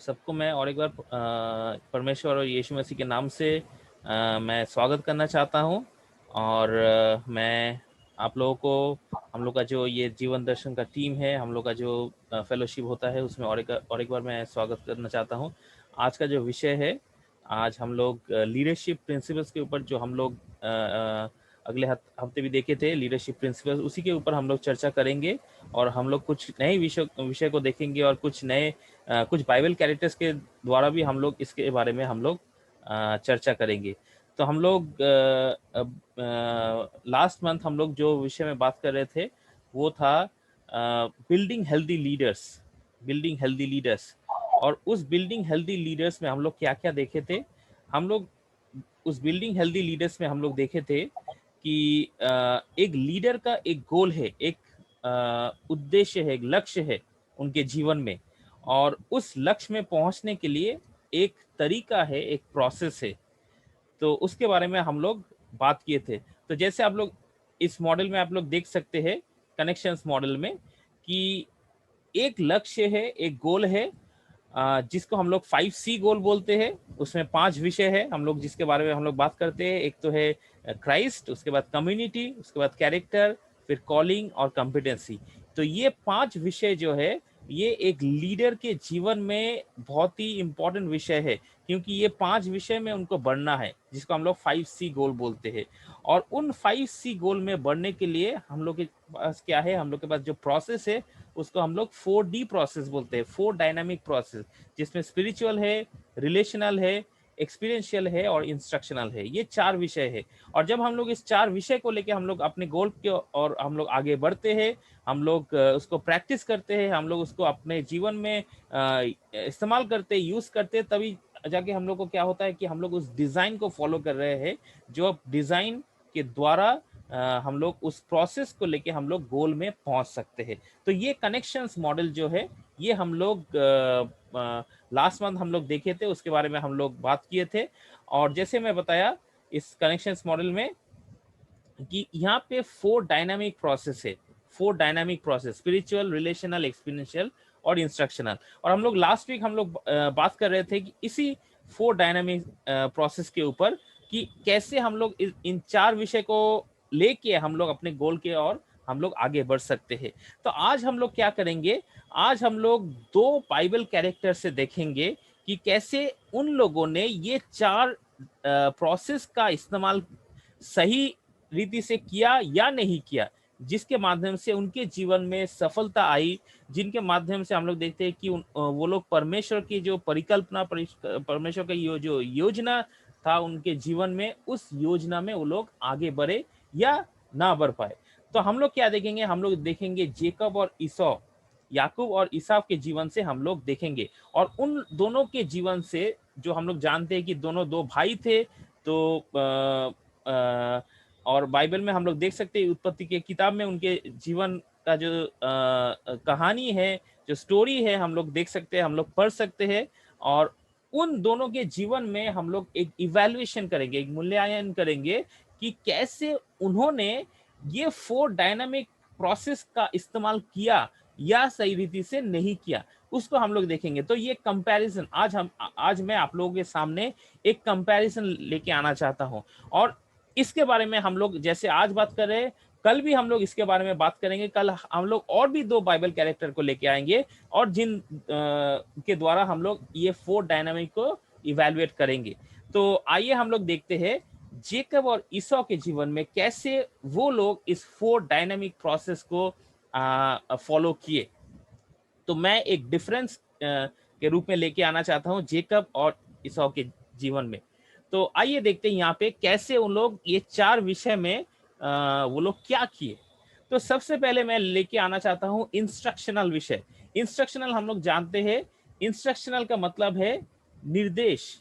सबको मैं और एक बार परमेश्वर और यीशु मसीह के नाम से मैं स्वागत करना चाहता हूं। और मैं आप लोगों को, हम लोग का जो ये जीवन दर्शन का टीम है, हम लोग का जो फेलोशिप होता है, उसमें और एक बार मैं स्वागत करना चाहता हूं। आज का जो विषय है, आज हम लोग लीडरशिप प्रिंसिपल्स के ऊपर, जो हम लोग अगले हफ्ते भी देखे थे, लीडरशिप प्रिंसिपल्स, उसी के ऊपर हम लोग चर्चा करेंगे। और हम लोग कुछ नए विषय को देखेंगे, और कुछ नए कुछ बाइबल कैरेक्टर्स के द्वारा भी हम लोग इसके बारे में हम लोग चर्चा करेंगे। तो हम लोग लास्ट मंथ हम लोग जो विषय में बात कर रहे थे, वो था building healthy leaders. Building healthy leaders, और उस बिल्डिंग हेल्दी लीडर्स में हम लोग क्या क्या देखे थे। हम लोग उस बिल्डिंग हेल्दी लीडर्स में हम लोग देखे थे कि एक लीडर का एक गोल है, एक उद्देश्य है, एक लक्ष्य है उनके जीवन में। और उस लक्ष्य में पहुंचने के लिए एक तरीका है, एक प्रोसेस है। तो उसके बारे में हम लोग बात किए थे। तो जैसे आप लोग इस मॉडल में आप लोग देख सकते हैं, कनेक्शंस मॉडल में, कि एक लक्ष्य है, एक गोल है, जिसको हम लोग 5C गोल बोलते हैं। उसमें 5 विषय है हम लोग जिसके बारे में हम लोग बात करते हैं। एक तो है क्राइस्ट, उसके बाद कम्युनिटी, उसके बाद कैरेक्टर, फिर कॉलिंग और कॉम्पिटेंसी। तो ये 5 विषय जो है, ये एक लीडर के जीवन में बहुत ही इंपॉर्टेंट विषय है, क्योंकि ये 5 विषय में उनको बढ़ना है, जिसको हम लोग 5C गोल बोलते हैं। और उन 5C गोल में बढ़ने के लिए हम लोग के पास क्या है, हम लोग के पास जो प्रोसेस है, उसको हम लोग 4D प्रोसेस बोलते हैं, 4 डायनामिक प्रोसेस, जिसमें स्पिरिचुअल है, रिलेशनल है, एक्सपीरियंशियल है और इंस्ट्रक्शनल है। ये 4 विषय है। और जब हम लोग इस 4 विषय को लेके हम लोग अपने गोल के और हम लोग आगे बढ़ते हैं, हम लोग उसको प्रैक्टिस करते हैं, हम लोग उसको अपने जीवन में इस्तेमाल करते, यूज करते, तभी जाके हम लोग को क्या होता है कि हम लोग उस डिजाइन को फॉलो कर रहे हैं, जो डिजाइन के द्वारा हम लोग उस प्रोसेस को लेके हम लोग गोल में पहुंच सकते हैं। तो ये कनेक्शंस मॉडल जो है, ये हम लोग लास्ट मंथ हम लोग देखे थे, उसके बारे में हम लोग बात किए थे। और जैसे मैं बताया इस कनेक्शंस मॉडल में कि यहाँ पे 4 डायनामिक प्रोसेस है। 4 dynamic process, spiritual, relational, experiential और इंस्ट्रक्शनल। और हम लोग लास्ट वीक हम लोग बात कर रहे थे कि इसी 4 डायनामिक प्रोसेस के ऊपर, कि कैसे हम लोग इन 4 विषय को लेके हम लोग अपने गोल के और हम लोग आगे बढ़ सकते हैं। तो आज हम लोग क्या करेंगे, आज हम लोग 2 बाइबल कैरेक्टर से देखेंगे कि कैसे उन लोगों ने ये 4 प्रोसेस का इस्तेमाल सही रीति से किया या नहीं किया, जिसके माध्यम से उनके जीवन में सफलता आई, जिनके माध्यम से हम लोग देखते हैं कि वो लोग परमेश्वर की जो परिकल्पना, परमेश्वर का जो योजना था उनके जीवन में, उस योजना में वो लोग आगे बढ़े या ना बढ़ पाए। तो हम लोग क्या देखेंगे, हम लोग देखेंगे जेकब और ईसौ, याकूब और ईसाव के जीवन से हम लोग देखेंगे। और उन दोनों के जीवन से, जो हम लोग जानते हैं कि दोनों 2 भाई थे, तो और बाइबल में हम लोग देख सकते हैं, उत्पत्ति के किताब में उनके जीवन का जो कहानी है, जो स्टोरी है, हम लोग देख सकते हैं, हम लोग पढ़ सकते हैं। और उन दोनों के जीवन में हम लोग एक इवैल्यूएशन करेंगे, एक मूल्यांकन करेंगे कि कैसे उन्होंने ये 4 डायनामिक प्रोसेस का इस्तेमाल किया या सही रीति से नहीं किया, उसको हम लोग देखेंगे। तो ये कंपैरिजन आज मैं आप लोगों के सामने एक कंपैरिजन लेके आना चाहता हूं। और इसके बारे में हम लोग जैसे आज बात कर रहे हैं, कल भी हम लोग इसके बारे में बात करेंगे। कल हम लोग और भी 2 बाइबल कैरेक्टर को लेके आएंगे, और जिन के द्वारा हम लोग ये 4 डायनामिक को इवैल्यूएट करेंगे। तो आइए हम लोग देखते हैं जेकब और ईसौ के जीवन में कैसे वो लोग इस 4 डायनामिक प्रोसेस को फॉलो किए। तो मैं एक डिफरेंस के रूप में लेके आना चाहता हूं जेकब और ईसौ के जीवन में। तो आइए देखते हैं यहाँ पे कैसे उन लोग ये 4 विषय में वो लोग क्या किए। तो सबसे पहले मैं लेके आना चाहता हूं इंस्ट्रक्शनल विषय। इंस्ट्रक्शनल हम लोग जानते हैं, इंस्ट्रक्शनल का मतलब है निर्देश।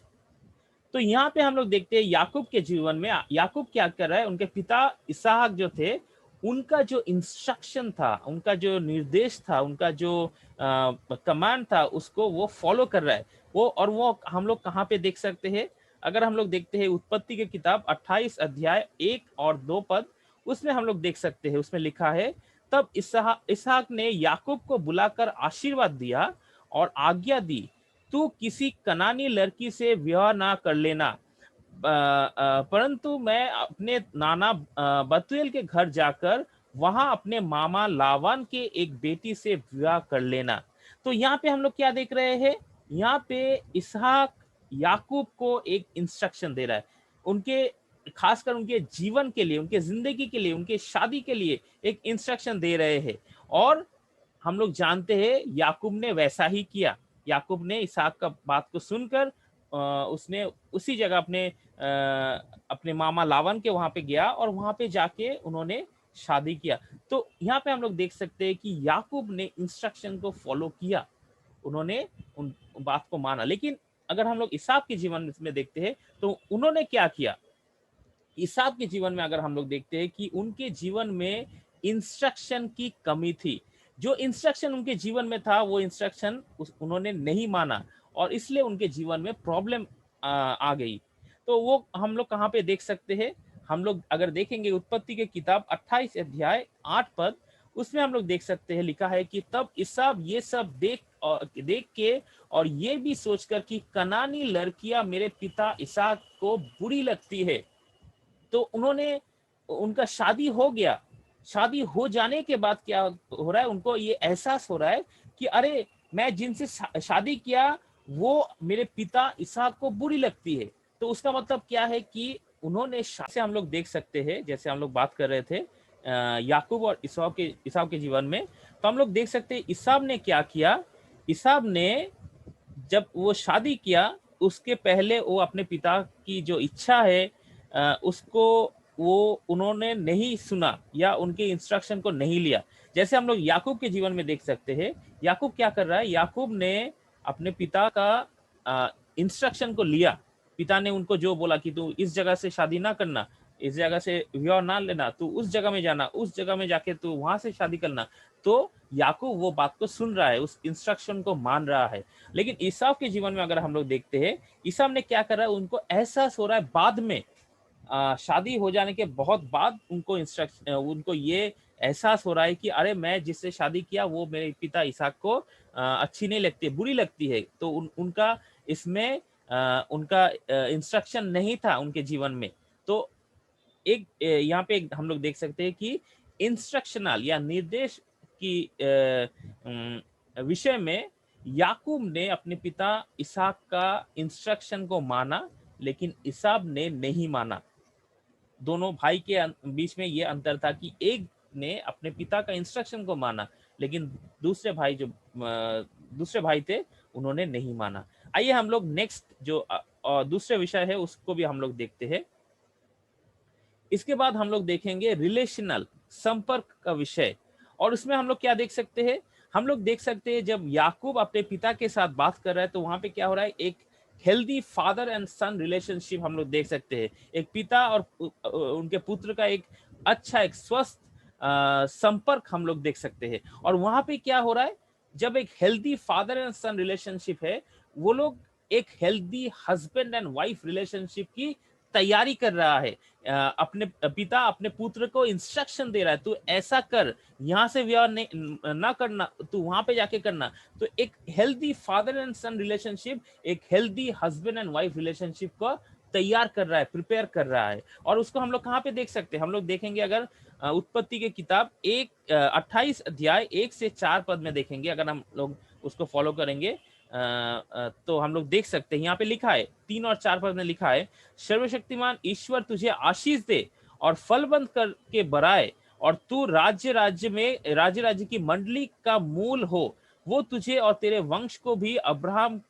तो यहाँ पे हम लोग देखते हैं याकूब के जीवन में, याकूब क्या कर रहा है, उनके पिता इसहाक जो थे, उनका जो इंस्ट्रक्शन था, उनका जो निर्देश था, उनका जो कमांड था, उसको वो फॉलो कर रहा है। वो हम लोग कहाँ पे देख सकते हैं, अगर हम लोग देखते हैं उत्पत्ति की किताब 28 अध्याय 1 और 2 पद, उसमें हम लोग देख सकते हैं, उसमें लिखा है, तब इसहाक ने याकूब को बुलाकर आशीर्वाद दिया और आज्ञा दी, तू किसी कनानी लड़की से विवाह ना कर लेना, परंतु मैं अपने नाना बतूएल के घर जाकर वहां अपने मामा लावान के एक बेटी से विवाह कर लेना। तो यहाँ पे हम लोग क्या देख रहे हैं, यहाँ पे इसहाक याकूब को एक इंस्ट्रक्शन दे रहा है, उनके खासकर उनके जीवन के लिए, उनके जिंदगी के लिए, उनके शादी के लिए एक इंस्ट्रक्शन दे रहे हैं। और हम लोग जानते हैं याकूब ने वैसा ही किया। याकूब ने इसहाक का बात को सुनकर उसने उसी जगह अपने मामा लावन के वहां पे गया और वहां पे जाके उन्होंने शादी किया। तो यहाँ पे हम लोग देख सकते हैं कि याकूब ने इंस्ट्रक्शन को फॉलो किया, उन्होंने उन बात को माना। लेकिन अगर हम लोग इसहाक के जीवन में देखते हैं तो उन्होंने क्या किया, इसहाक के जीवन में अगर हम लोग देखते हैं कि उनके जीवन में इंस्ट्रक्शन की कमी थी। जो इंस्ट्रक्शन उनके जीवन में था वो इंस्ट्रक्शन उन्होंने नहीं माना और इसलिए उनके जीवन में प्रॉब्लम आ गई। तो वो हम लोग कहाँ पे देख सकते हैं, हम लोग अगर देखेंगे उत्पत्ति के किताब 28 अध्याय 8 पद, उसमें हम लोग देख सकते हैं, लिखा है कि तब इसहाक ये सब देख के और ये भी सोचकर कि कनानी लड़कियां मेरे पिता इसहाक को बुरी लगती है, तो उन्होंने उनका शादी हो गया। शादी हो जाने के बाद क्या हो रहा है, उनको ये एहसास हो रहा है कि अरे मैं जिनसे शादी किया वो मेरे पिता इसहाक को बुरी लगती है। तो उसका मतलब क्या है कि उन्होंने से हम लोग देख सकते हैं, जैसे हम लोग बात कर रहे थे याकूब और इसहाक के जीवन में, तो हम लोग देख सकते हैं इसहाक ने क्या किया। इसहाक ने जब वो शादी किया उसके पहले वो अपने पिता की जो इच्छा है उसको वो उन्होंने नहीं सुना या उनके इंस्ट्रक्शन को नहीं लिया। जैसे हम लोग याकूब के जीवन में देख सकते हैं, याकूब क्या कर रहा है, याकूब ने अपने पिता का इंस्ट्रक्शन को लिया। पिता ने उनको जो बोला कि तू इस जगह से शादी ना करना, इस जगह से विवाह ना लेना, तू उस जगह में जाना, उस जगह में जाके तू वहां से शादी करना। तो याकूब वो बात को सुन रहा है, उस इंस्ट्रक्शन को मान रहा है। लेकिन ईसाव के जीवन में अगर हम लोग देखते हैं, ईसाव ने क्या कर रहा है, उनको एहसास हो रहा है बाद में, शादी हो जाने के बहुत बाद उनको ये एहसास हो रहा है कि अरे मैं जिससे शादी किया वो मेरे पिता इसहाक को अच्छी नहीं लगती, बुरी लगती है। तो उनका इसमें उनका इंस्ट्रक्शन नहीं था उनके जीवन में। तो एक यहाँ पे हम लोग देख सकते हैं कि इंस्ट्रक्शनल या निर्देश की विषय में याकूब ने अपने पिता इसहाक का इंस्ट्रक्शन को माना, लेकिन इसहाक ने नहीं माना। दोनों भाई के बीच में ये अंतर था कि एक ने अपने पिता का इंस्ट्रक्शन को माना, लेकिन दूसरे भाई थे उन्होंने नहीं माना। आइए हम लोग नेक्स्ट जो दूसरे विषय है उसको भी हम लोग देखते हैं। इसके बाद हम लोग देखेंगे रिलेशनल, संपर्क का विषय। और उसमें हम लोग क्या देख सकते हैं, हम लोग देख सकते हैं जब याकूब अपने पिता के साथ बात कर रहा है तो वहां पे क्या हो रहा है, एक healthy father and son relationship हम लोग देख सकते हैं। एक पिता और उनके पुत्र का एक अच्छा, एक स्वस्थ संपर्क हम लोग देख सकते हैं। और वहां पे क्या हो रहा है, जब एक healthy father and son relationship है, वो लोग एक healthy husband and wife relationship की तैयारी कर रहा है। अपने पिता अपने पुत्र को इंस्ट्रक्शन दे रहा है, तू ऐसा कर, यहाँ से विवाह ना करना, तू वहां पे जाके करना। तो एक healthy father and son relationship एक healthy husband and wife relationship को तैयार कर रहा है, प्रिपेयर कर रहा है। और उसको हम लोग कहाँ पे देख सकते हैं, हम लोग देखेंगे अगर उत्पत्ति के किताब 28 अध्याय 1 से 4 पद में देखेंगे, अगर हम लोग उसको फॉलो करेंगे तो हम लोग देख सकते हैं। यहाँ पे लिखा है 3 और 4 पद में लिखा है, सर्वशक्तिमान ईश्वर तुझे आशीष दे और फलबंद करके बढ़ाए, और तू राज्य की मंडली का मूल हो। वो तुझे और तेरे वंश को भी अब्राहम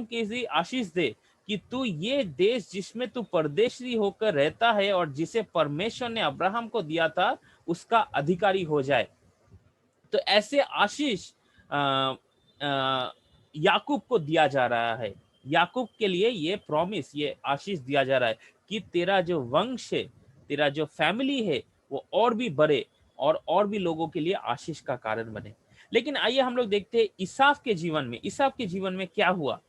की सी आशीष दे कि तू ये देश जिसमें तू परदेशी होकर रहता है और जिसे परमेश्वर ने अब्राहम को दिया था उसका अधिकारी हो जाए। तो ऐसे आशीष याकूब को दिया जा रहा है। याकूब के लिए ये प्रॉमिस, ये आशीष दिया जा रहा है कि तेरा जो वंश है, तेरा जो फैमिली है, वो और भी बढ़े और भी लोगों के लिए आशीष का कारण बने। लेकिन आइए हम लोग देखते हैं इसहाक के जीवन में क्या हुआ।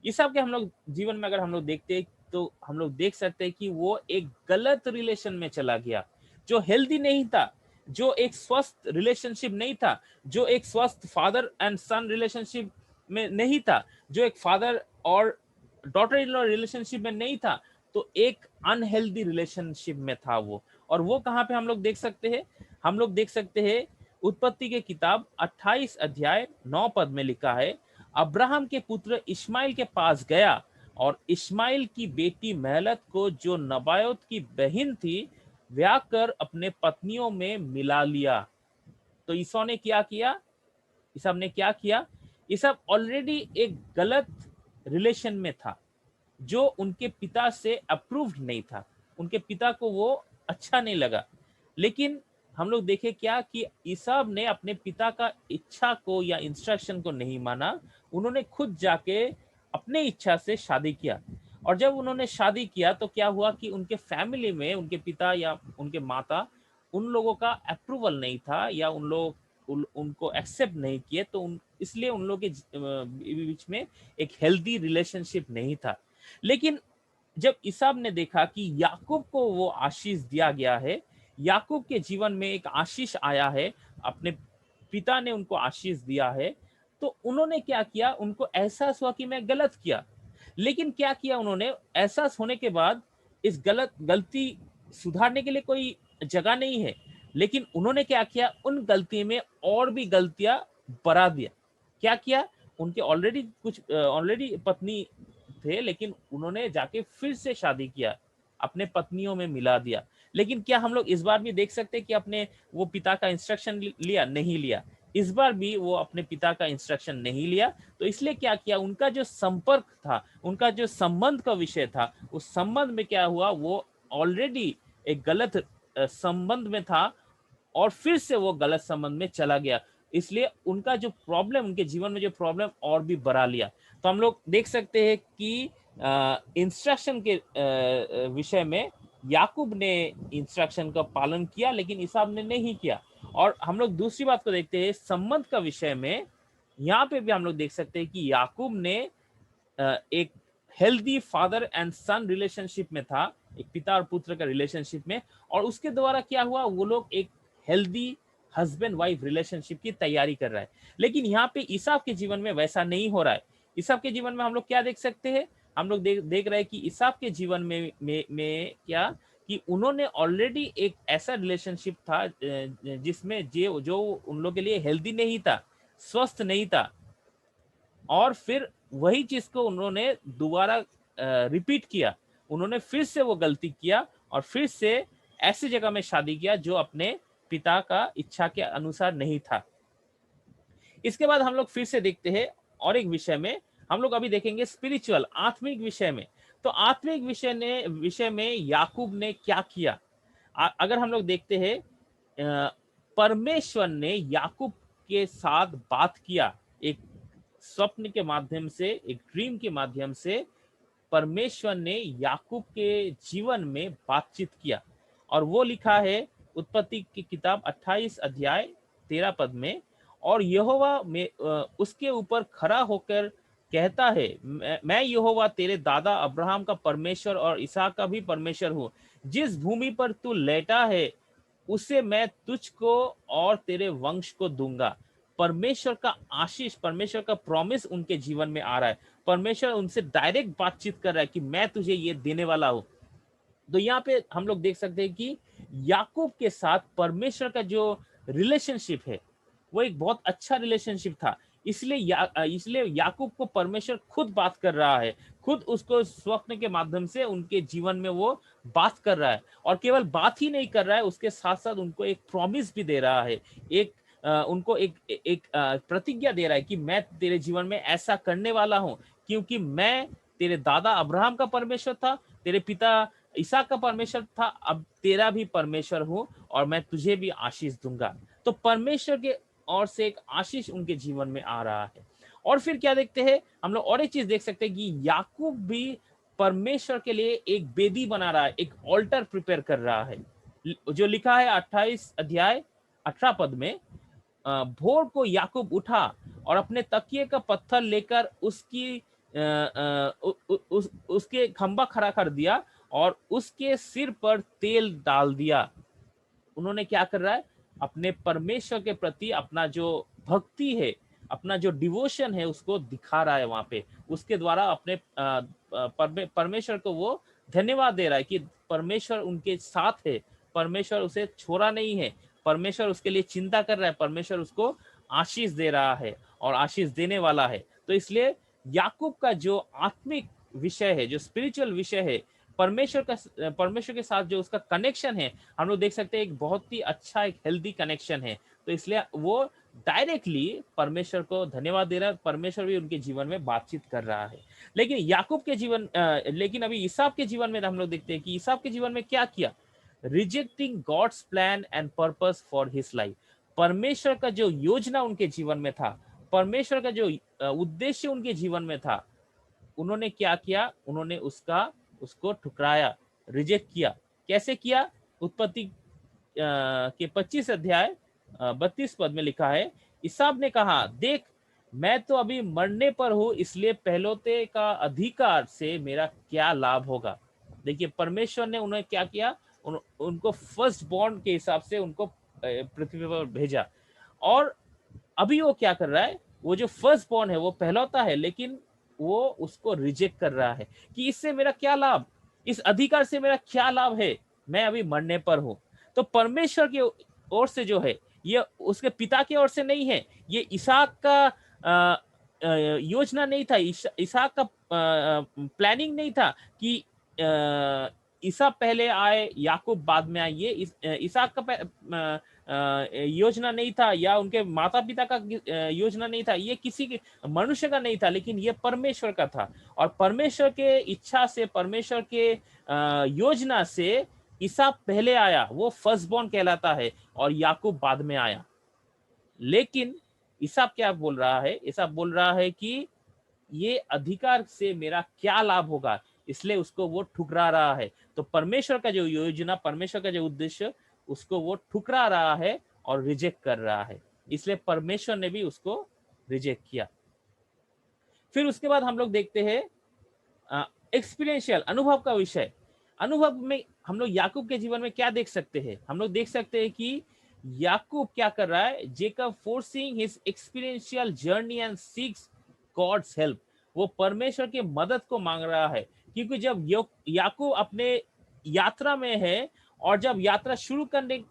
इसहाक के हम लोग जीवन में अगर हम लोग देखते हैं तो हम लोग देख सकते हैं कि वो एक गलत रिलेशन में चला गया, जो हेल्दी नहीं था, जो एक स्वस्थ रिलेशनशिप नहीं था, जो एक स्वस्थ फादर एंड सन रिलेशनशिप में नहीं था, जो एक फादर और डॉटर इन लॉ रिलेशनशिप में नहीं था, तो एक अनहेल्दी रिलेशनशिप में था वो। और वो कहाँ पे हम लोग देख सकते हैं? हम लोग देख सकते हैं उत्पत्ति के किताब 28 अध्याय 9 पद में लिखा है, अब्राहम के पुत्र इस्माइल के पास गया और इस्माइल की बेटी महलत को, जो नबायोत की बहन थी, ब्याह कर अपने पत्नियों में मिला लिया। तो ईसौ ने क्या किया? ईसाब ने क्या किया? ईसाब ऑलरेडी एक गलत रिलेशन में था, जो उनके पिता से अप्रूव्ड नहीं था, उनके पिता को वो अच्छा नहीं लगा। लेकिन हम लोग देखें क्या कि ईसाब ने अपने पिता का इच्छा को या इंस्ट्रक्शन को नहीं माना, उन्होंने खुद जाके अपने इच्छा से शादी किया। और जब उन्होंने शादी किया तो क्या हुआ कि उनके फैमिली में उनके पिता या उनके माता, उन लोगों का अप्रूवल नहीं था या उनको एक्सेप्ट नहीं किए, तो इसलिए उन लोगों के बीच में एक हेल्दी रिलेशनशिप नहीं था। लेकिन जब ईसाब ने देखा कि याकूब को वो आशीष दिया गया है, याकूब के जीवन में एक आशीष आया है, अपने पिता ने उनको आशीष दिया है, तो उन्होंने क्या किया? उनको एहसास हुआ कि मैं गलत किया। लेकिन क्या किया उन्होंने? एहसास होने के बाद इस गलती सुधारने के लिए कोई जगह नहीं है, लेकिन उन्होंने क्या किया? उन गलती में और भी गलतियां बढ़ा दिया। क्या किया? उनके ऑलरेडी पत्नी थे, लेकिन उन्होंने जाके फिर से शादी किया, अपने पत्नियों में मिला दिया। लेकिन क्या हम लोग इस बार भी देख सकते हैं कि अपने वो पिता का इंस्ट्रक्शन लिया? नहीं लिया। इस बार भी वो अपने पिता का इंस्ट्रक्शन नहीं लिया। तो इसलिए क्या किया? उनका जो संपर्क था, उनका जो संबंध का विषय था, उस संबंध में क्या हुआ? वो ऑलरेडी एक गलत संबंध में था और फिर से वो गलत संबंध में चला गया। इसलिए उनका जो प्रॉब्लम, उनके जीवन में जो प्रॉब्लम और भी बढ़ा लिया। तो हम लोग देख सकते हैं कि इंस्ट्रक्शन के विषय में याकूब ने इंस्ट्रक्शन का पालन किया, लेकिन ईसाब ने नहीं किया। और हम लोग दूसरी बात को देखते हैं संबंध का विषय में। यहाँ पे भी हम लोग देख सकते हैं कि याकूब ने एक healthy father and son relationship में था, एक पिता और पुत्र का रिलेशनशिप में, और उसके द्वारा क्या हुआ? वो लोग एक हेल्दी हस्बैंड वाइफ रिलेशनशिप की तैयारी कर रहा है। लेकिन यहाँ पे ईसाक के जीवन में वैसा नहीं हो रहा है। ईसाक के जीवन में हम लोग क्या देख सकते हैं? हम लोग देख रहे हैं कि ईसाक के जीवन में क्या कि उन्होंने ऑलरेडी एक ऐसा रिलेशनशिप था जिसमें जो उन लोग के लिए हेल्दी नहीं था, स्वस्थ नहीं था, और फिर वही चीज को उन्होंने दोबारा रिपीट किया। उन्होंने फिर से वो गलती किया और फिर से ऐसी जगह में शादी किया जो अपने पिता का इच्छा के अनुसार नहीं था। इसके बाद हम लोग फिर से देखते हैं और एक विषय में, हम लोग अभी देखेंगे स्पिरिचुअल, आत्मिक विषय में। तो आत्मिक विषय में याकूब ने क्या किया? अगर हम लोग देखते हैं, परमेश्वर ने याकूब के साथ बात किया, एक स्वप्न के माध्यम से, एक ड्रीम के माध्यम से परमेश्वर ने याकूब के जीवन में बातचीत किया। और वो लिखा है उत्पत्ति की किताब 28 अध्याय 13 पद में, और यहोवा में उसके ऊपर खड़ा होकर कहता है, मैं यहोवा तेरे दादा अब्राहम का परमेश्वर और इसहाक का भी परमेश्वर हूँ। जिस भूमि पर तू लेटा है उसे मैं तुझको और तेरे वंश को दूंगा। परमेश्वर का आशीष, परमेश्वर का प्रॉमिस उनके जीवन में आ रहा है। परमेश्वर उनसे डायरेक्ट बातचीत कर रहा है कि मैं तुझे ये देने वाला हूं। तो यहाँ पे हम लोग देख सकते हैं कि याकूब के साथ परमेश्वर का जो रिलेशनशिप है वो एक बहुत अच्छा रिलेशनशिप था। इसलिए याकूब को परमेश्वर खुद बात कर रहा है, खुद उसको स्वप्न के माध्यम से उनके जीवन में वो बात कर रहा है। और केवल बात ही नहीं कर रहा है, उसके साथ साथ उनको एक प्रॉमिस भी दे रहा है, उनको एक प्रतिज्ञा दे रहा है कि मैं तेरे जीवन में ऐसा करने वाला हूं, क्योंकि मैं तेरे दादा अब्राहम का परमेश्वर था, तेरे पिता ईसा का परमेश्वर था, अब तेरा भी परमेश्वर हूं और मैं तुझे भी आशीष दूंगा। तो परमेश्वर के ओर से एक आशीष उनके जीवन में आ रहा है। और फिर क्या देखते हैं हम लोग? और एक चीज देख सकते हैं कि याकूब भी परमेश्वर के लिए एक वेदी बना रहा है, एक ऑल्टर प्रिपेयर कर रहा है, जो लिखा है 28 अध्याय 18 पद में। भोर को याकूब उठा और अपने तकिए का पत्थर लेकर उसके खंबा खड़ा कर दिया और उसके सिर पर तेल डाल दिया। उन्होंने क्या कर रहा है? अपने परमेश्वर के प्रति अपना जो भक्ति है, अपना जो डिवोशन है उसको दिखा रहा है वहां पे, उसके द्वारा अपने परमेश्वर को वो धन्यवाद दे रहा है कि परमेश्वर उनके साथ है, परमेश्वर उसे छोड़ा नहीं है, परमेश्वर उसके लिए चिंता कर रहा है, परमेश्वर उसको आशीष दे रहा है और आशीष देने वाला है। तो इसलिए याकूब का जो आत्मिक विषय है, जो स्पिरिचुअल विषय है, परमेश्वर के साथ जो उसका कनेक्शन है, हम लोग देख सकते हैं एक बहुत ही अच्छा, एक हेल्दी कनेक्शन है। तो इसलिए वो डायरेक्टली परमेश्वर को धन्यवाद दे रहा है, परमेश्वर भी उनके जीवन में बातचीत कर रहा है। लेकिन याकूब के जीवन लेकिन अभी ईसाक के जीवन में हम लोग देखते हैं कि ईसाक के जीवन में क्या किया, rejecting God's plan and purpose for his life. परमेश्वर का जो योजना उनके जीवन में था, परमेश्वर का जो उद्देश्य उनके जीवन में था, उन्होंने क्या किया, उन्होंने उसको ठुकराया, रिजेक्ट किया। कैसे किया? उत्पत्ति के 25 अध्याय 32 पद में लिखा है, इसाब ने कहा, देख मैं तो अभी मरने पर हूं, इसलिए पहलौते का अधिकार से मेरा क्या लाभ होगा। देखिए परमेश्वर ने उन्हें क्या किया, उनको फर्स्ट बॉर्न के हिसाब से उनको पृथ्वी पर भेजा। और अभी वो क्या कर रहा है, वो जो फर्स्ट बॉर्न है वो पहलौता है, लेकिन वो उसको रिजेक्ट कर रहा है कि इससे मेरा क्या लाभ, इस अधिकार से मेरा क्या लाभ है, मैं अभी मरने पर हूं। तो परमेश्वर की ओर से जो है, ये उसके पिता की ओर से नहीं है, ये इसहाक का योजना नहीं था, इसहाक का प्लानिंग नहीं था कि ईसा पहले आए याकूब बाद में आए, ये इसहाक का योजना नहीं था, या उनके माता पिता का योजना नहीं था, ये किसी मनुष्य का नहीं था, लेकिन ये परमेश्वर का था। और परमेश्वर के इच्छा से, परमेश्वर के योजना से ईसा पहले आया, वो फर्स्ट बॉर्न कहलाता है, और याकूब बाद में आया। लेकिन ईसा क्या बोल रहा है, ईसा बोल रहा है कि ये अधिकार से मेरा क्या लाभ होगा, इसलिए उसको वो ठुकरा रहा है। तो परमेश्वर का जो योजना, परमेश्वर का जो उद्देश्य, उसको वो ठुकरा रहा है और रिजेक्ट कर रहा है, इसलिए परमेश्वर ने भी उसको रिजेक्ट किया। फिर उसके बाद हम लोग देखते हैं एक्सपीरियंशियल, अनुभव का विषय। अनुभव में हम लोग याकूब के जीवन में क्या देख सकते हैं, हम लोग देख सकते हैं कि याकूब क्या कर रहा है, Jacob forcing his experiential journey and seeks God's help, वो परमेश्वर की मदद को मांग रहा है। क्योंकि जब याकूब अपने यात्रा में है, और जब यात्रा शुरू करने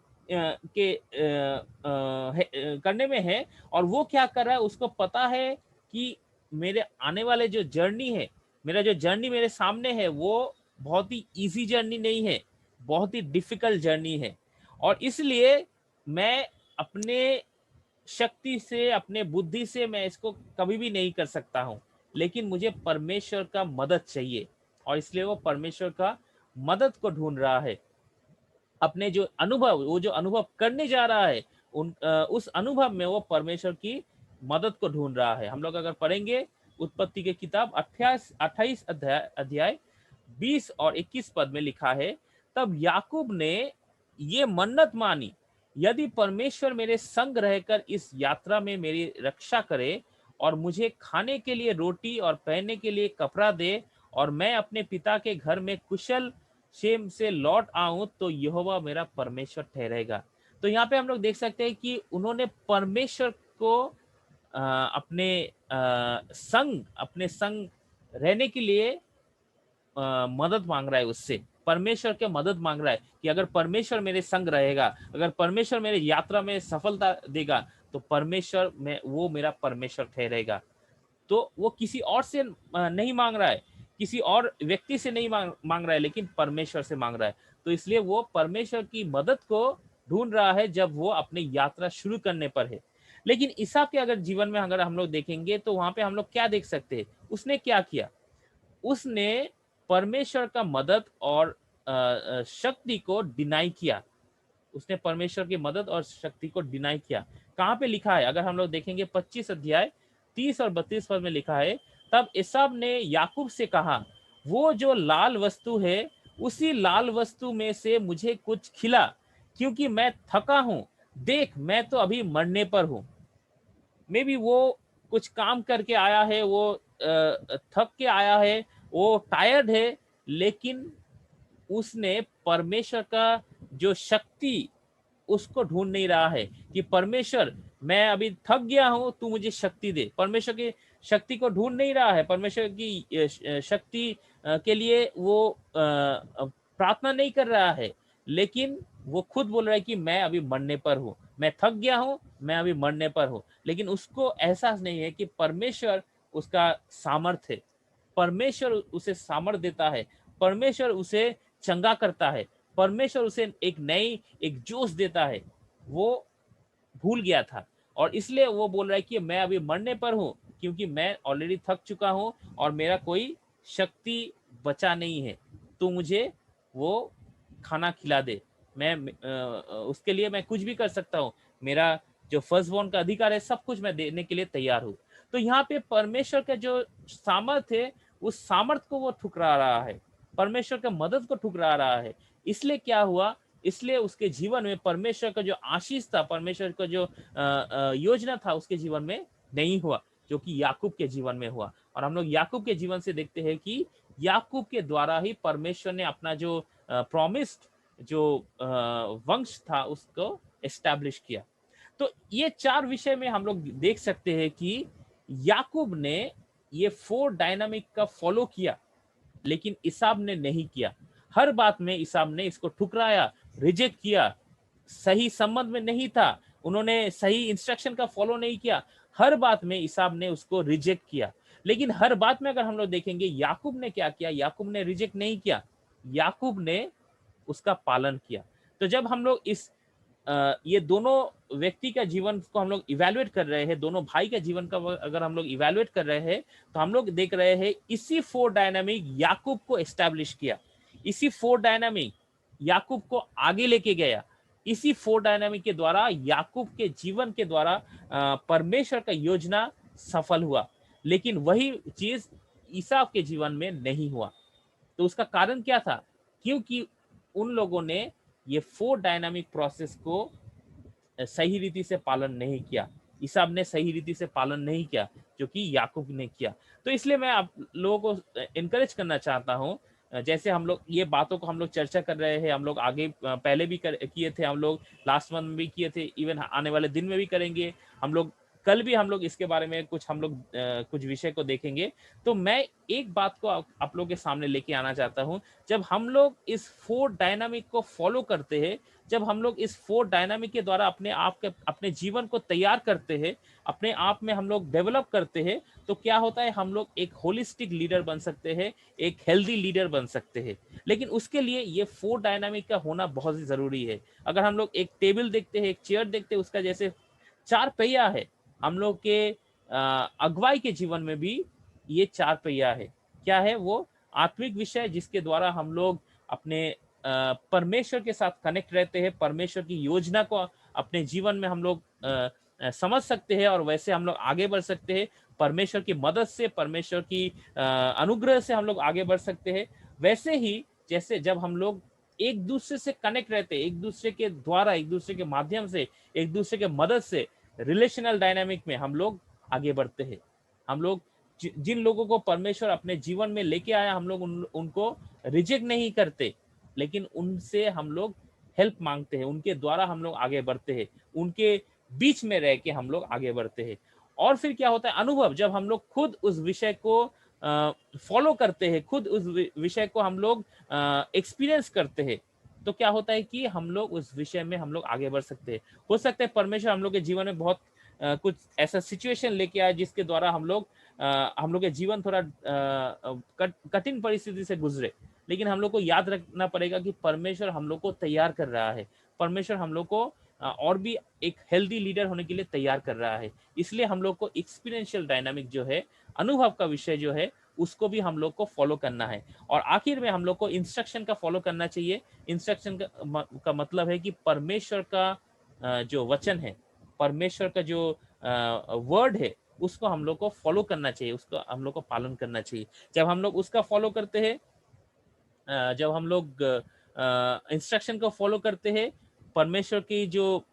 में है, और वो क्या कर रहा है, उसको पता है कि मेरे आने वाले जो जर्नी है, मेरा जो जर्नी मेरे सामने है, वो बहुत ही इजी जर्नी नहीं है, बहुत ही डिफिकल्ट जर्नी है। और इसलिए मैं अपने शक्ति से, अपने बुद्धि से मैं इसको कभी भी नहीं कर सकता हूं, लेकिन मुझे परमेश्वर का मदद चाहिए। और इसलिए वो परमेश्वर का मदद को ढूंढ रहा है। अपने जो अनुभव, वो जो अनुभव करने जा रहा है, उस अनुभव में वो परमेश्वर की मदद को ढूंढ रहा है। हम लोग अगर पढ़ेंगे उत्पत्ति के किताब 28 अध्याय 20 और 21 पद में लिखा है, तब याकूब ने ये मन्नत मानी, यदि परमेश्वर मेरे संग रहकर इस यात्रा में मेरी रक्षा करे, और मुझे खाने के लिए रोटी और पहनने के लिए कपड़ा दे, और मैं अपने पिता के घर में कुशल क्षेम से लौट आऊं, तो यहोवा मेरा परमेश्वर ठहरेगा। तो यहाँ पे हम लोग देख सकते हैं कि उन्होंने परमेश्वर को अपने संग रहने के लिए मदद मांग रहा है उससे, परमेश्वर के मदद मांग रहा है कि अगर परमेश्वर मेरे संग रहेगा, अगर परमेश्वर मेरे यात्रा में सफलता देगा, तो परमेश्वर में वो मेरा परमेश्वर ठहरेगा। तो वो किसी और से नहीं मांग रहा है, किसी और व्यक्ति से नहीं मांग रहा है, लेकिन परमेश्वर से मांग रहा है। तो इसलिए वो परमेश्वर की मदद को ढूंढ रहा है जब वो अपनी यात्रा शुरू करने पर है। लेकिन ईसाक के अगर जीवन में अगर हम लोग देखेंगे, तो वहां पे हम लोग क्या देख सकते हैं, उसने क्या किया, उसने परमेश्वर का मदद और शक्ति को डिनाई किया। उसने परमेश्वर की मदद और शक्ति को डिनाई किया। कहाँ पे लिखा है, अगर हम लोग देखेंगे 25 अध्याय 30 और 32 पद में लिखा है, तब एसाव ने याकूब से कहा, वो जो लाल वस्तु है, उसी लाल वस्तु में से मुझे कुछ खिला, क्योंकि मैं थका हूं, देख मैं तो अभी मरने पर हूं। मे बी वो कुछ काम करके आया है, वो थक के आया है, वो टायर्ड है, लेकिन उसने परमेश्वर का जो शक्ति, उसको ढूंढ नहीं रहा है कि परमेश्वर मैं अभी थक गया हूँ, तू मुझे शक्ति दे। परमेश्वर की शक्ति को ढूंढ नहीं रहा है, परमेश्वर की शक्ति के लिए वो प्रार्थना नहीं कर रहा है, लेकिन वो खुद बोल रहा है कि मैं अभी मरने पर हूँ, मैं थक गया हूँ, मैं अभी मरने पर हूँ। लेकिन उसको एहसास नहीं है कि परमेश्वर उसका सामर्थ है, परमेश्वर उसे सामर्थ देता है, परमेश्वर उसे चंगा करता है, परमेश्वर उसे एक नई एक जोश देता है। वो भूल गया था और इसलिए वो बोल रहा है कि मैं अभी मरने पर हूँ, क्योंकि मैं ऑलरेडी थक चुका हूँ और मेरा कोई शक्ति बचा नहीं है। तो मुझे वो खाना खिला दे, मैं उसके लिए मैं कुछ भी कर सकता हूँ, मेरा जो फर्स्ट बॉर्न का अधिकार है सब कुछ मैं देने के लिए तैयार हूँ। तो यहाँ पे परमेश्वर का जो सामर्थ है, उस सामर्थ को वो ठुकरा रहा है, परमेश्वर का मदद को ठुकरा रहा है। इसलिए क्या हुआ, इसलिए उसके जीवन में परमेश्वर का जो आशीष था, परमेश्वर का जो योजना था उसके जीवन में नहीं हुआ, जो कि याकूब के जीवन में हुआ। और हम लोग याकूब के जीवन से देखते हैं कि याकूब के द्वारा ही परमेश्वर ने अपना जो प्रॉमिस्ड जो वंश था उसको एस्टैब्लिश किया। तो ये चार विषय में हम लोग देख सकते हैं कि याकूब ने ये फोर डायनामिक का फॉलो किया, लेकिन इसाब ने नहीं किया। हर बात में इसाब ने इसको ठुकराया, रिजेक्ट किया, सही संबंध में नहीं था, उन्होंने सही इंस्ट्रक्शन का फॉलो नहीं किया, हर बात में इसाब ने उसको रिजेक्ट किया। लेकिन हर बात में अगर हम लोग देखेंगे याकूब ने क्या किया, याकूब ने रिजेक्ट नहीं किया, याकूब ने उसका पालन किया। तो जब हम लोग इस ये दोनों व्यक्ति का जीवन को हम लोग इवेलुएट कर रहे हैं, दोनों भाई का जीवन का अगर हम लोग इवेलुएट कर रहे हैं, तो हम लोग देख रहे हैं इसी फोर डायनामिक याकूब को एस्टैब्लिश किया, इसी फोर डायनामिक याकूब को आगे लेके गया, इसी फोर डायनामिक के द्वारा याकूब के जीवन के द्वारा परमेश्वर का योजना सफल हुआ। लेकिन वही चीज ईसाव के जीवन में नहीं हुआ। तो उसका कारण क्या था? क्योंकि उन लोगों ने ये फोर डायनामिक प्रोसेस को सही रीति से पालन नहीं किया, ईसाब ने सही रीति से पालन नहीं किया, जो कि याकूब ने किया। तो इसलिए मैं आप लोगों को इनकरेज करना चाहता हूँ, जैसे हम लोग ये बातों को हम लोग चर्चा कर रहे हैं, हम लोग आगे पहले भी किए थे, हम लोग लास्ट मंथ में भी किए थे, इवन आने वाले दिन में भी करेंगे हम लोग, कल भी हम लोग इसके बारे में कुछ हम लोग कुछ विषय को देखेंगे। तो मैं एक बात को आप लोगों के सामने लेके आना चाहता हूँ, जब हम लोग इस फोर डायनामिक को फॉलो करते हैं, जब हम लोग इस फोर डायनामिक के द्वारा अपने आप के अपने जीवन को तैयार करते हैं, अपने आप में हम लोग डेवलप करते हैं, तो क्या होता है, हम लोग एक होलिस्टिक लीडर बन सकते हैं, एक हेल्दी लीडर बन सकते हैं। लेकिन उसके लिए ये फोर डायनामिक का होना बहुत ही जरूरी है। अगर हम लोग एक टेबल देखते हैं, एक चेयर देखते हैं, उसका जैसे चार पहिया है, हम लोग के अगुवाई के जीवन में भी ये चार पहिया है। क्या है वो? आत्मिक विषय, जिसके द्वारा हम लोग अपने परमेश्वर के साथ कनेक्ट रहते हैं, परमेश्वर की योजना को अपने जीवन में हम लोग समझ सकते हैं और वैसे हम लोग आगे बढ़ सकते हैं। परमेश्वर की मदद से, परमेश्वर की अनुग्रह से हम लोग आगे बढ़ सकते हैं। वैसे ही जैसे जब हम लोग एक दूसरे से कनेक्ट रहते हैं, एक दूसरे के द्वारा, एक दूसरे के माध्यम से, एक दूसरे के मदद से रिलेशनल डायनामिक में हम लोग आगे बढ़ते हैं। हम लोग जिन लोगों को परमेश्वर अपने जीवन में लेके आया, हम लोग उनको रिजेक्ट नहीं करते, लेकिन उनसे हम लोग हेल्प मांगते हैं, उनके द्वारा हम लोग आगे बढ़ते हैं, उनके बीच में रह के हम लोग आगे बढ़ते हैं। और फिर क्या होता है, अनुभव, जब हम लोग खुद उस विषय को फॉलो करते हैं, खुद उस विषय को हम लोग एक्सपीरियंस करते हैं, तो क्या होता है कि हम लोग उस विषय में हम लोग आगे बढ़ सकते हैं। हो सकता है परमेश्वर हम लोग के जीवन में बहुत कुछ ऐसा सिचुएशन लेके आए जिसके द्वारा हम लोग के जीवन थोड़ा कठिन परिस्थिति से गुजरे, लेकिन हम लोग को याद रखना पड़ेगा कि परमेश्वर हम लोग को तैयार कर रहा है, परमेश्वर हम लोग को और भी एक हेल्दी लीडर होने के लिए तैयार कर रहा है। इसलिए हम लोग को एक्सपीरियंशियल डायनामिक जो है, अनुभव का विषय जो है, उसको भी हम लोग को फॉलो करना है। और आखिर में हम लोग को इंस्ट्रक्शन का फॉलो करना चाहिए। इंस्ट्रक्शन का मतलब है कि परमेश्वर का जो वचन है, परमेश्वर का जो वर्ड है, उसको हम लोग को फॉलो करना चाहिए, उसको हम लोग को पालन करना चाहिए। जब हम लोग उसका फॉलो करते हैं, जब हम लोग इंस्ट्रक्शन को फॉलो करते हैं, परमेश्वर की जो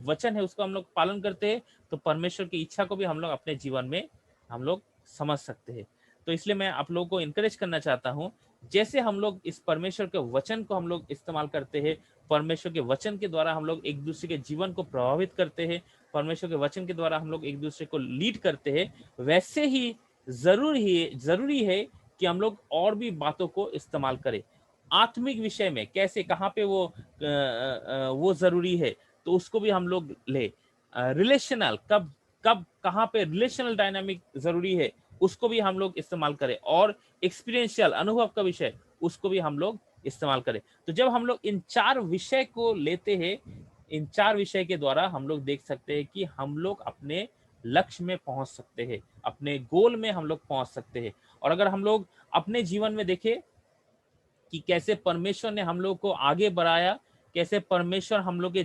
वचन है उसको हम लोग पालन करते हैं, तो परमेश्वर की इच्छा को भी हम लोग अपने जीवन में हम लोग समझ सकते हैं। तो इसलिए मैं आप लोगों को इनकरेज करना चाहता हूँ, जैसे हम लोग इस परमेश्वर के वचन को हम लोग इस्तेमाल करते हैं, परमेश्वर के वचन के द्वारा हम लोग एक दूसरे के जीवन को प्रभावित करते हैं, परमेश्वर के वचन के द्वारा हम लोग एक दूसरे को लीड करते हैं, वैसे ही जरूरी है कि हम लोग और भी बातों को इस्तेमाल करें। आत्मिक विषय में कैसे, कहाँ पे वो जरूरी है, तो उसको भी हम लोग ले। रिलेशनल, कब कब कहाँ पे रिलेशनल डायनामिक जरूरी है, उसको भी हम लोग इस्तेमाल करें। और एक्सपीरियंशियल, अनुभव का विषय, उसको भी हम लोग इस्तेमाल करें। तो जब हम लोग इन 4 विषय को लेते हैं, इन 4 विषय के द्वारा हम लोग देख सकते हैं कि हम लोग अपने लक्ष्य में पहुंच सकते हैं, अपने गोल में हम लोग पहुंच सकते हैं। और अगर हम लोग अपने जीवन में देखें कि कैसे परमेश्वर ने हम लोग को आगे बढ़ाया, कैसे परमेश्वर हम लोग के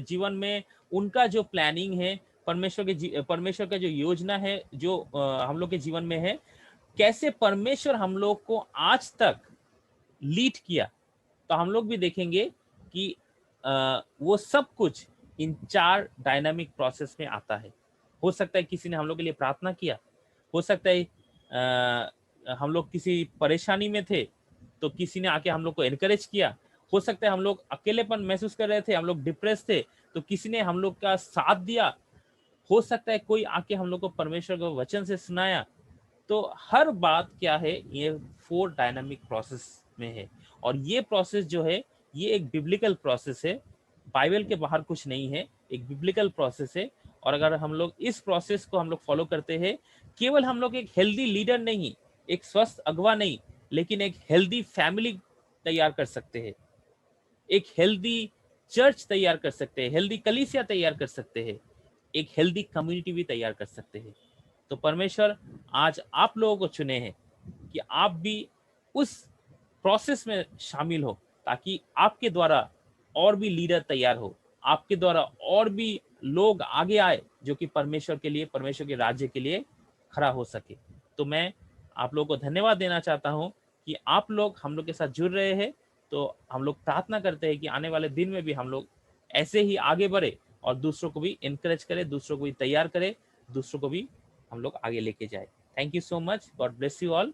जीवन में उनका जो प्लानिंग है, परमेश्वर का जो योजना है जो हम लोग के जीवन में है, कैसे परमेश्वर हम लोग को आज तक लीड किया, तो हम लोग भी देखेंगे कि वो सब कुछ इन 4 डायनामिक प्रोसेस में आता है। हो सकता है किसी ने हम लोग के लिए प्रार्थना किया, हो सकता है हम लोग किसी परेशानी में थे तो किसी ने आके हम लोग को एनकरेज किया, हो सकता है हम लोग अकेलेपन महसूस कर रहे थे, हम लोग डिप्रेस थे, तो किसी ने हम लोग का साथ दिया, हो सकता है कोई आके हम लोग को परमेश्वर के वचन से सुनाया। तो हर बात क्या है, ये 4 डायनामिक प्रोसेस में है। और ये प्रोसेस जो है, ये एक बिब्लिकल प्रोसेस है, बाइबल के बाहर कुछ नहीं है, एक बिब्लिकल प्रोसेस है। और अगर हम लोग इस प्रोसेस को हम लोग फॉलो करते हैं, केवल हम लोग एक हेल्दी लीडर नहीं, एक स्वस्थ अगवा नहीं, लेकिन एक हेल्दी फैमिली तैयार कर सकते हैं, एक हेल्दी चर्च तैयार कर सकते हैं, हेल्दी कलीसिया तैयार कर सकते हैं, एक हेल्दी कम्युनिटी भी तैयार कर सकते हैं। तो परमेश्वर आज आप लोगों को चुने हैं कि आप भी उस प्रोसेस में शामिल हो, ताकि आपके द्वारा और भी लीडर तैयार हो, आपके द्वारा और भी लोग आगे आए जो कि परमेश्वर के लिए, परमेश्वर के राज्य के लिए खड़ा हो सके। तो मैं आप लोगों को धन्यवाद देना चाहता हूं कि आप लोग हम लोग के साथ जुड़ रहे हैं। तो हम लोग प्रार्थना करते हैं कि आने वाले दिन में भी हम लोग ऐसे ही आगे बढ़े और दूसरों को भी इनकरेज करें, दूसरों को भी तैयार करें, दूसरों को भी हम लोग आगे लेके जाए। Thank you so much, God bless you all.